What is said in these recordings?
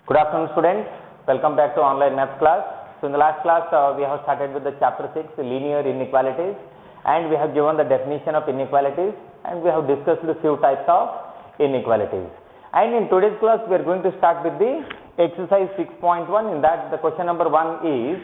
Good afternoon, students. Welcome back to online math class. So in the last class, we have started with the chapter 6, linear inequalities, and we have given the definition of inequalities, and we have discussed a few types of inequalities. And in today's class, we are going to start with the exercise 6.1. In that, the question number 1 is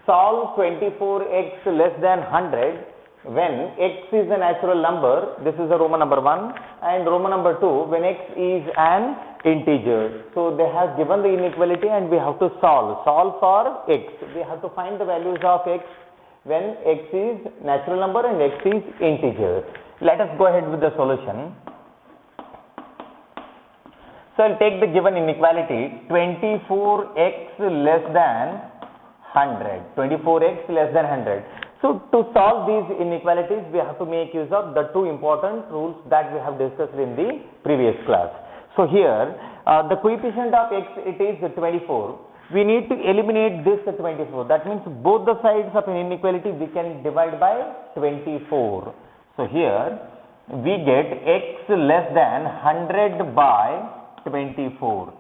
solve 24x less than 100 when x is a natural number. This is the Roman number 1, and Roman number 2 when x is an integer. So they have given the inequality and we have to solve for x. We have to find the values of x when x is natural number and x is integer. Let us go ahead with the solution. So I'll take the given inequality 24x less than 100. 24x less than 100. So to solve these inequalities, we have to make use of the two important rules that we have discussed in the previous class. So here, the coefficient of x, it is 24. We need to eliminate this 24. That means both the sides of an inequality we can divide by 24. So here, we get x less than 100 by 24.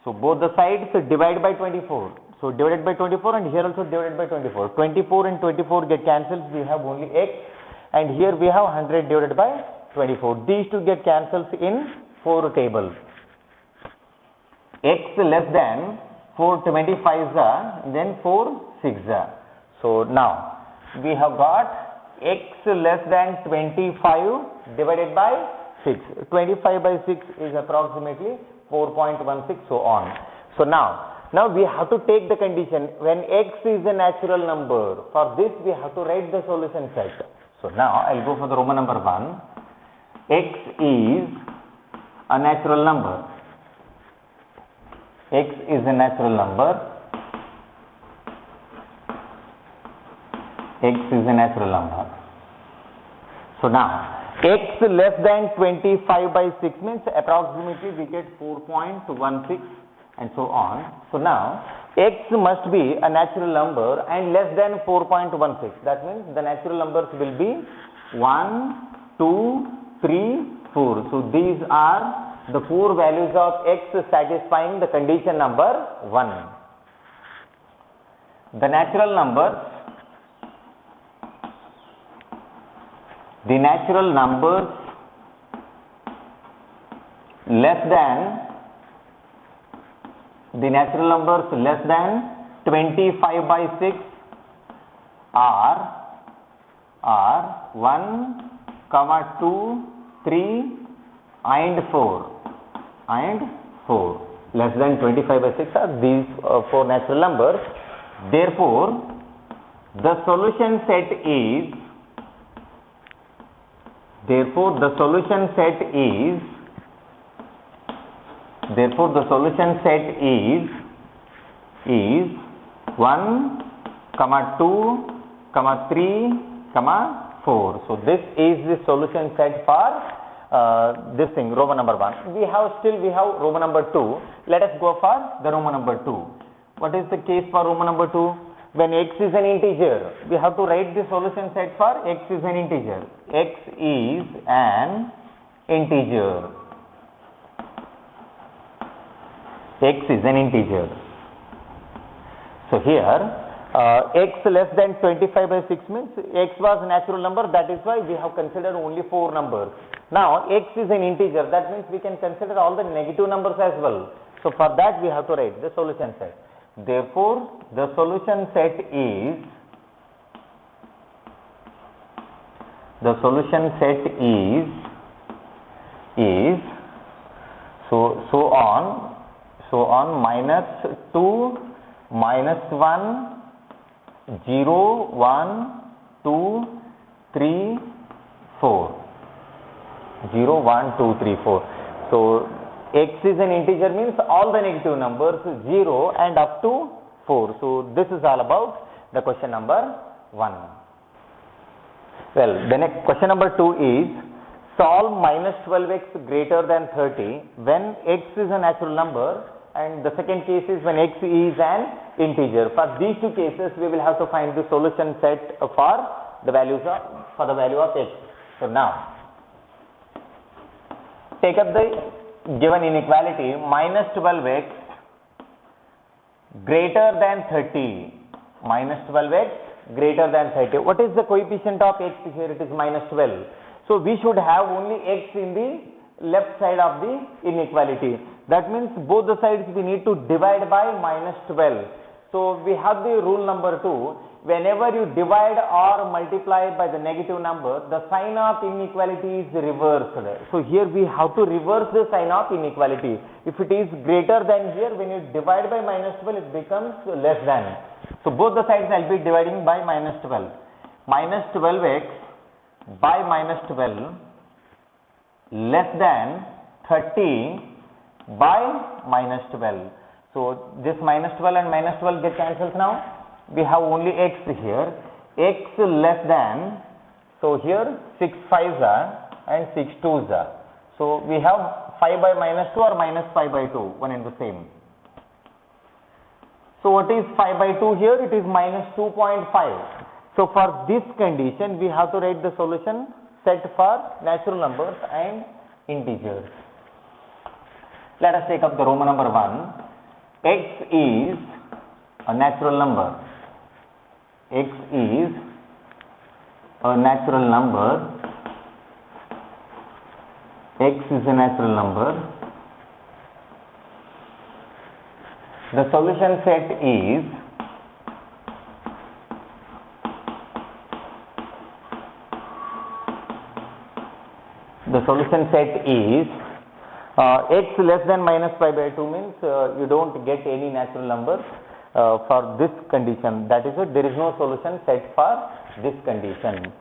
So both the sides divide by 24. So divided by 24 and here also divided by 24. 24 and 24 get cancelled. We have only x, and here we have 100 divided by 24. These two get cancelled in 4 tables. X less than 4 25s, then 4 6s. So now we have got x less than 25 divided by 6. 25 by 6 is approximately 4.16, so on. So now we have to take the condition when x is a natural number. For this we have to write the solution set. So now I'll go for the Roman number 1. X is a natural number. X is a natural number. X is a natural number. So now x less than 25 by 6 means approximately we get 4.16 and so on. So now x must be a natural number and less than 4.16. That means the natural numbers will be 1, 2, 3, 4. So these are the 4 values of x satisfying the condition number 1. The natural numbers less than 25 by 6 are 1, 2, 3 and 4. Less than 25 by 6 are these 4 natural numbers. Therefore, the solution set is is 1, 2, 3, 4. So this is the solution set for this thing, Roman number 1. We have Roman number 2. Let us go for the Roman number 2. What is the case for Roman number 2? When x is an integer, we have to write the solution set for x is an integer. X is an integer. X is an integer. So here, x less than 25 by 6 means x was a natural number. That is why we have considered only 4 numbers. Now x is an integer. That means we can consider all the negative numbers as well. So for that we have to write the solution set. Therefore, the solution set is so on -2, -1, 0, 1, 2, 3, 4. 0, 1, 2, 3, 4. So x is an integer means all the negative numbers 0 and up to 4. So this is all about the question number 1. Well, the next question number 2 is solve -12x greater than 30 when x is a natural number, and the second case is when x is an integer. For these two cases we will have to find the solution set for the value of x. So now take up the given inequality minus 12x greater than 30, minus 12x greater than 30. What is the coefficient of x here? It is minus 12. So we should have only x in the left side of the inequality. That means both the sides we need to divide by minus 12. So we have the rule number 2. Whenever you divide or multiply by the negative number, the sign of inequality is reversed. So here we have to reverse the sign of inequality. If it is greater than here, when you divide by minus 12, it becomes less than. So both the sides I'll be dividing by minus 12. Minus 12x by minus 12 less than 30 by minus 12. So this minus 12 and minus 12 get cancelled now. We have only x here. X less than, so here 6 5s are and 6 2s are. So we have 5 by minus 2 or minus 5 by 2, one and the same. So what is 5 by 2 here? It is minus 2.5. So for this condition, we have to write the solution set for natural numbers and integers. Let us take up the Roman number 1. X is a natural number. X is a natural number. X is a natural number. The solution set is x less than minus pi by 2 means you don't get any natural numbers for this condition. That is it. There is no solution set for this condition.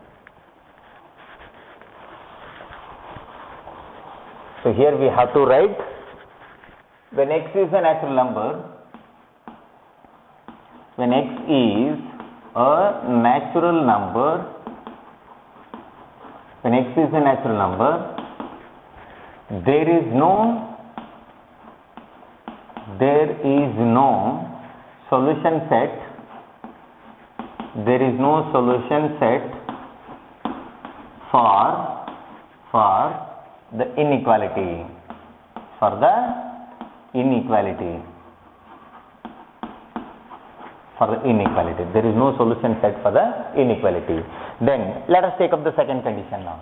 So here we have to write, when x is a natural number, when x is a natural number, when x is a natural number, there is no solution set, there is no solution set for the inequality, there is no solution set for the inequality. Then let us take up the second condition now.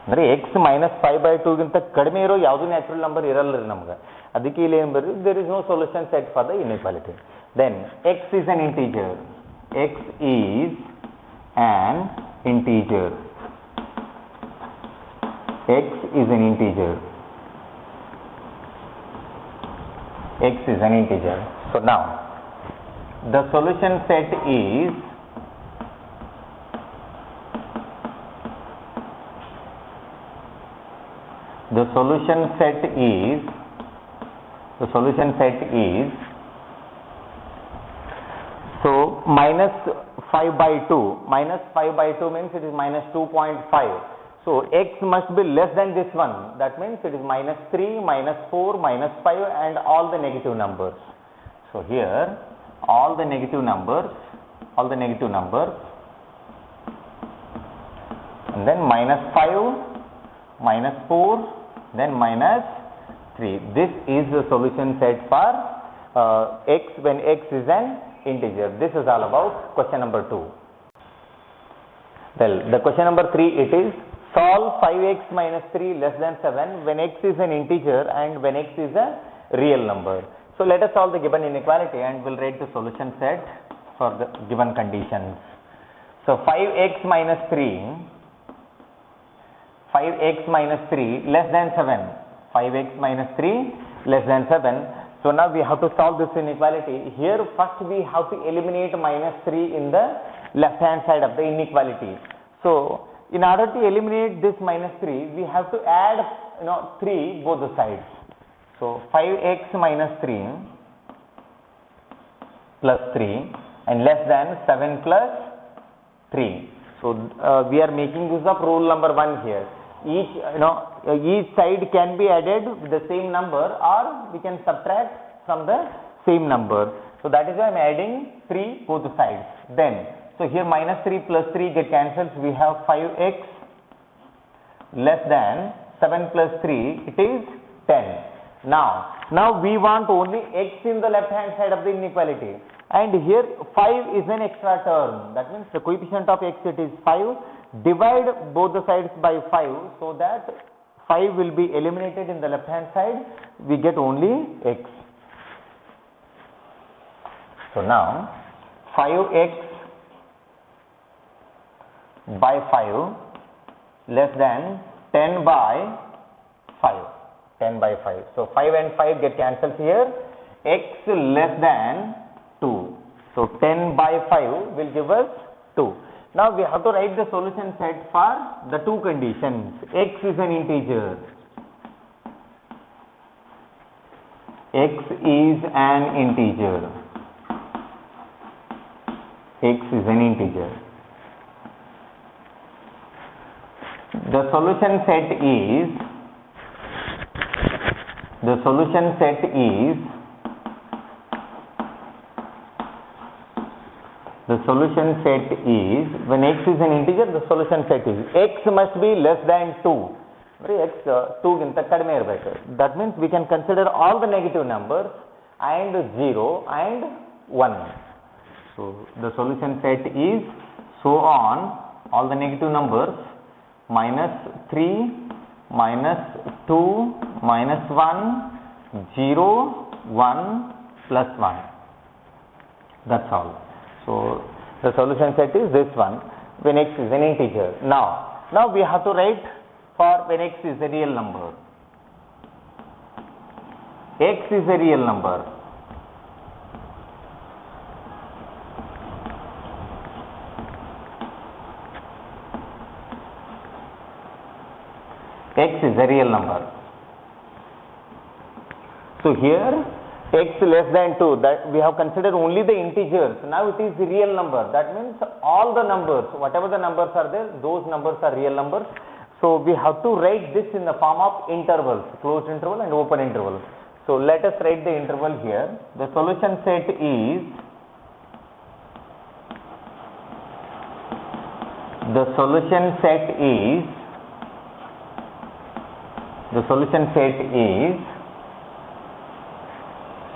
ಅಂದರೆ x minus 5 by 2 ಗಿಂತ ಕಡಿಮೆ ಇರೋ ಯಾವುದೂ natural number ಇರಲ್ಲ ರೀ ನಮ್ಗೆ. ಅದಕ್ಕೆ ಇಲ್ಲಿ ಏನು ಬರ್ರಿ, there is no solution set for the inequality. Then x is an integer. X is an integer. X is an integer. X is an integer. So now the solution set is so minus 5 by 2. Minus 5 by 2 means it is minus 2.5. So x must be less than this one. That means it is minus 3, minus 4, minus 5 and all the negative numbers. So here all the negative numbers and then minus 5, minus 4, then minus 3. This is the solution set for x when x is an integer. This is all about question number 2. Well, the question number 3, it is solve 5x minus 3 less than 7 when x is an integer and when x is a real number. So let us solve the given inequality and we'll write the solution set for the given conditions. So 5x minus 3 less than 7. 5x minus 3 less than 7. So now we have to solve this inequality. Here first we have to eliminate minus 3 in the left hand side of the inequality. So in order to eliminate this minus 3, we have to add 3 both the sides. So 5x minus 3 plus 3 and less than 7 plus 3. So we are making use of rule number 1 here. Each side can be added with the same number or we can subtract from the same number. So that is why I am adding 3 both the sides. Then so here minus 3 plus 3 get cancelled. We have 5x less than 7 plus 3, it is 10. Now we want only x in the left hand side of the inequality, and here 5 is an extra term. That means the coefficient of x, it is 5. Divide both the sides by 5, so that 5 will be eliminated in the left hand side. We get only x. So now 5x by 5 less than 10 by 5. 10 by 5. So 5 and 5 get cancelled here. X less than 2. So 10 by 5 will give us 2. Now we have to write the solution set for the two conditions. X is an integer. X is an integer. X is an integer. The solution set is when x is an integer, the solution set is x must be less than 2. X 2 ginta kadime irbeku. That means we can consider all the negative numbers and 0 and 1. So the solution set is so on all the negative numbers -3, -2, -1, 0, 1, +1. That's all. So the solution set is this one when x is an integer. Now we have to write for when x is a real number. X is a real number. X is a real number. So here x less than 2, that we have considered only the integers. Now it is the real number. That means all the numbers, whatever the numbers are there, those numbers are real numbers. So we have to write this in the form of intervals, closed interval and open interval. So let us write the interval here. The solution set is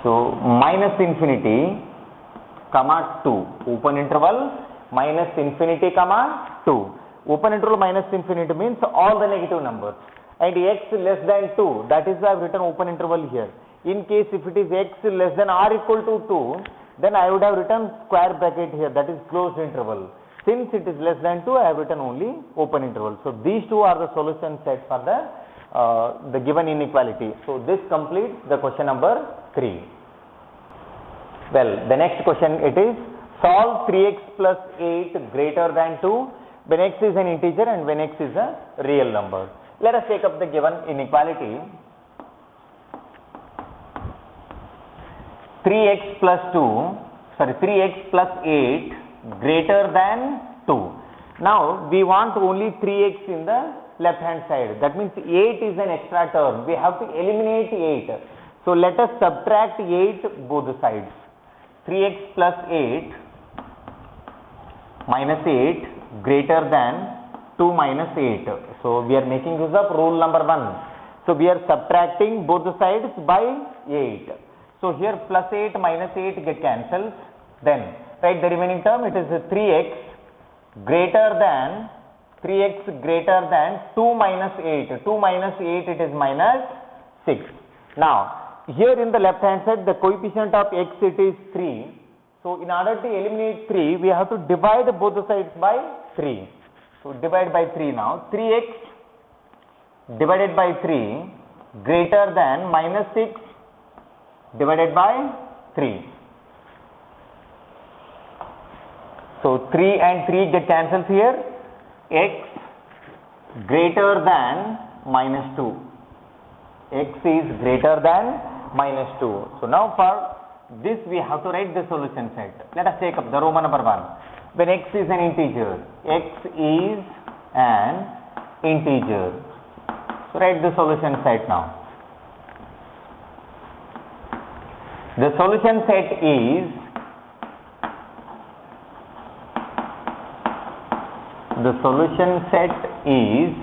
so -infinity, 2, open interval, -infinity, 2. Open interval -infinity means all the negative numbers, and x less than 2, that is why I have written open interval here. In case if it is x less than or equal to 2, then I would have written square bracket here, that is closed interval. Since it is less than 2, I have written only open interval. So these two are the solution set for the given inequality. So this completes the question number 3. Well, the next question it is solve 3x plus 8 greater than 2 when x is an integer and when x is a real number. Let us take up the given inequality. 3x plus 8 greater than 2. Now we want only 3x in the left hand side. That means 8 is an extra term. We have to eliminate 8. So let us subtract 8 both sides. 3x plus 8 minus 8 greater than 2 minus 8. So we are making use of rule number 1. So we are subtracting both the sides by 8. So here plus 8 minus 8 get cancelled. Then write the remaining term. It is 3x greater than 2 minus 8. 2 minus 8 it is minus 6. Now here in the left hand side the coefficient of x it is 3. So in order to eliminate 3 we have to divide both the sides by 3. So divide by 3 now. 3x divided by 3 greater than minus 6 divided by 3. So 3 and 3 get cancelled here. X greater than minus 2. X is greater than minus 2. So now for this we have to write the solution set. Let us take up the Roman number 1. When x is an integer, x is an integer. So write the solution set now. The solution set is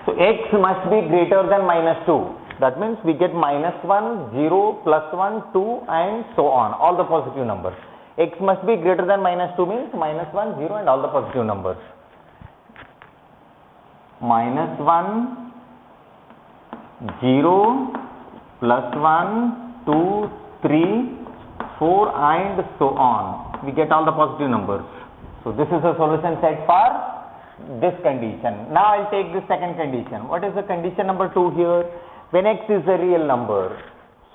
so x must be greater than minus 2. That means we get -1, 0, +1, 2 and so on, all the positive numbers. X must be greater than -2 means -1, 0 and all the positive numbers. -1, 0, +1, 2, 3, 4 and so on. We get all the positive numbers. So this is a solution set for this condition. Now I'll take the second condition. What is the condition number 2 here? When x is a real number.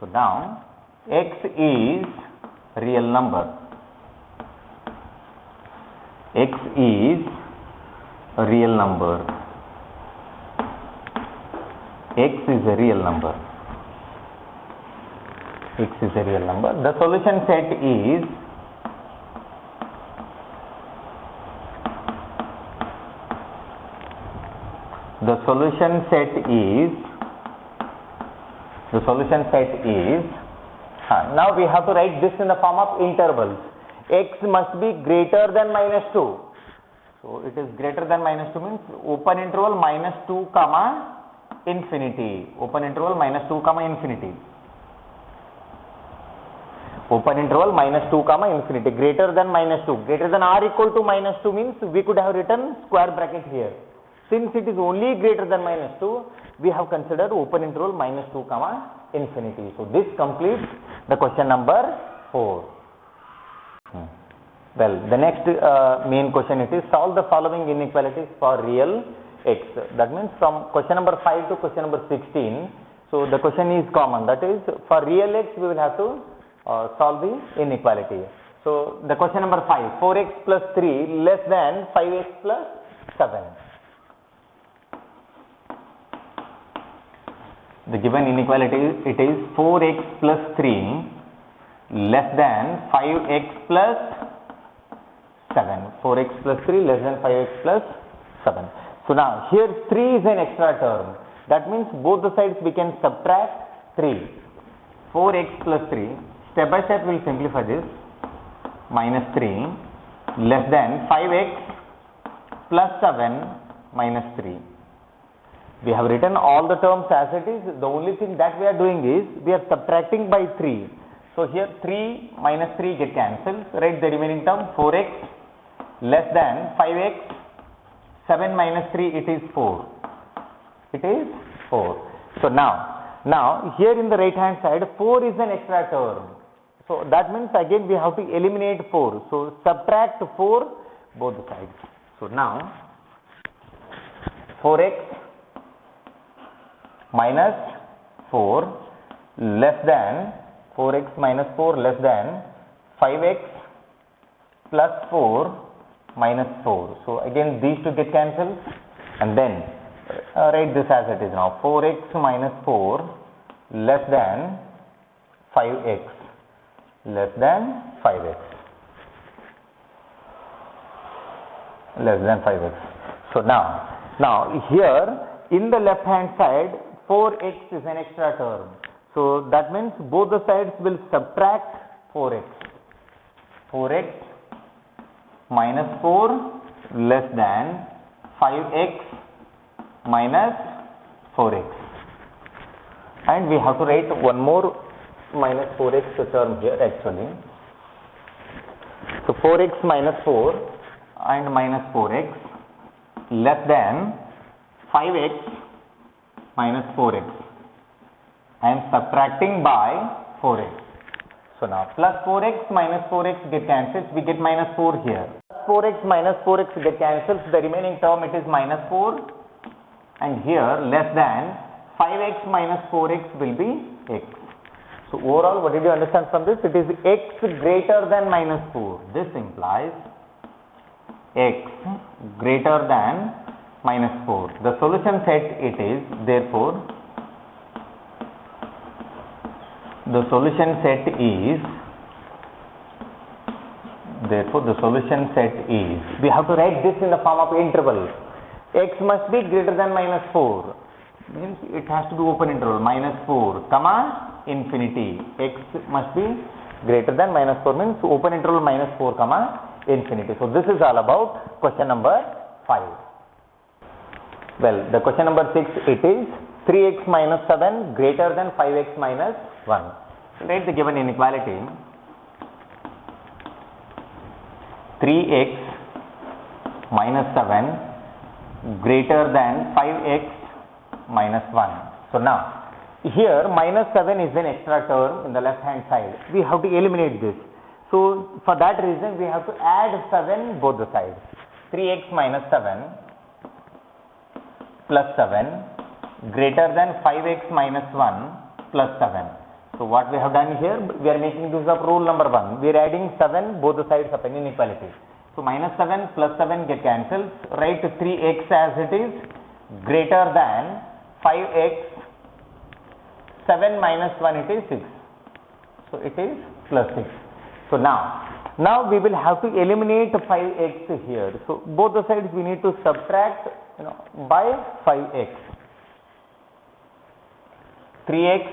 So now x is real number. X is a real number. X is a real number. X is a real number. The solution set is now we have to write this in the form of intervals. X must be greater than -2. So it is greater than -2 means open interval -2 comma infinity. Open interval -2 comma infinity. Open interval -2 comma infinity. Greater than -2. Greater than or equal to -2 means we could have written square bracket here. Since it is only greater than -2, we have considered open interval -2 comma infinity. So this completes the question number 4. Well, the next main question it is solve the following inequalities for real x. That means from question number 5 to question number 16. So the question is common. That is for real x we will have to solve the inequality. So the question number 5, 4x plus 3 less than 5x plus 7. The given inequality it is 4x plus 3 less than 5x plus 7. 4x plus 3 less than 5x plus 7. So now here 3 is an extra term. That means both the sides we can subtract 3. 4x plus 3. Step by step we will simplify this. Minus 3 less than 5x plus 7 minus 3. We have written all the terms as it is. The only thing that we are doing is we are subtracting by 3. So here 3 minus 3 get cancelled. Write the remaining term 4x less than 5x. 7 minus 3 it is 4. It is 4. So now here in the right hand side 4 is an extra term. So that means again we have to eliminate 4. So subtract 4 both the sides. So now 4x minus 4 less than 4x minus 4 less than 5x plus 4 minus 4. So again these two get cancelled and then write this as it is now. 4x minus 4 less than 5x less than 5x less than 5x. So now here in the left hand side 4x is an extra term. So that means both the sides will subtract 4x. 4x minus 4 less than 5x minus 4x. And we have to write one more minus 4x term here actually. So 4x minus 4 and minus 4x less than 5x minus 4x. I am subtracting by 4x. So now plus 4x minus 4x get cancelled. We get minus 4 here. 4x minus 4x get cancelled. The remaining term it is minus 4. And here less than 5x minus 4x will be x. So overall what did you understand from this? It is x greater than minus 4. This implies x greater than minus 4. The solution set it is therefore the solution set is we have to write this in the form of interval. X must be greater than minus 4 means it has to be open interval minus 4 comma infinity. X must be greater than minus 4 means open interval minus 4 comma infinity. So this is all about question number 5. Well, the question number 6 it is 3x minus 7 greater than 5x minus 1. So write the given inequality. 3x minus 7 greater than 5x minus 1. So now, here minus 7 is an extra term in the left hand side. We have to eliminate this. So for that reason, we have to add 7 both the sides. 3x minus 7 plus 7 greater than 5x minus 1 plus 7. So what we have done here, we are making use of rule number 1. We are adding 7 both the sides of an inequality. So minus 7 plus 7 get cancelled. Write 3x as it is greater than 5x. 7 minus 1 it is 6. So it is plus 6. So now we will have to eliminate 5x here. So both the sides we need to subtract by 5x. 3x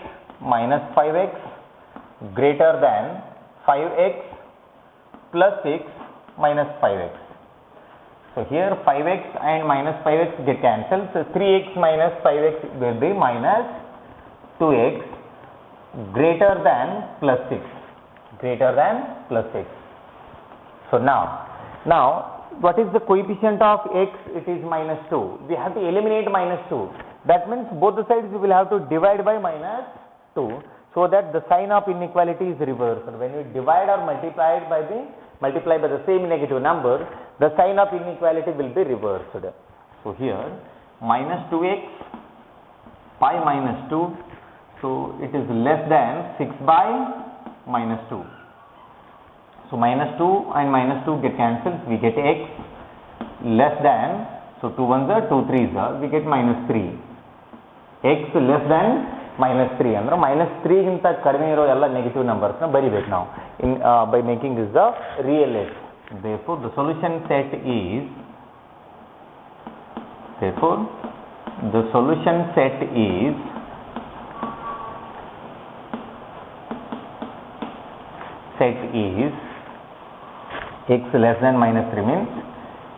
minus 5x greater than 5x plus 6 minus 5x. So here 5x and minus 5x get cancelled. So 3x minus 5x will be minus 2x greater than plus 6. Greater than plus 6. So now what is the coefficient of x? It is minus 2. We have to eliminate minus 2. That means both the sides we will have to divide by minus 2 so that the sign of inequality is reversed. When we divide or multiply by the same negative number, the sign of inequality will be reversed. So here minus 2x by minus 2. So it is less than 6 by minus 2. So minus 2 and minus 2 get cancelled. We get x less than, so 2 ones are 2 3s are, we get minus 3. X less than minus 3. And minus 3 ginta kadime iro ella negative numbers na baribeku now by making use of real x. Therefore the solution set is x less than minus 3 means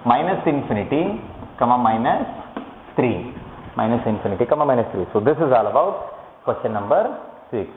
minus infinity comma minus 3. Minus infinity comma minus 3. So this is all about question number 6.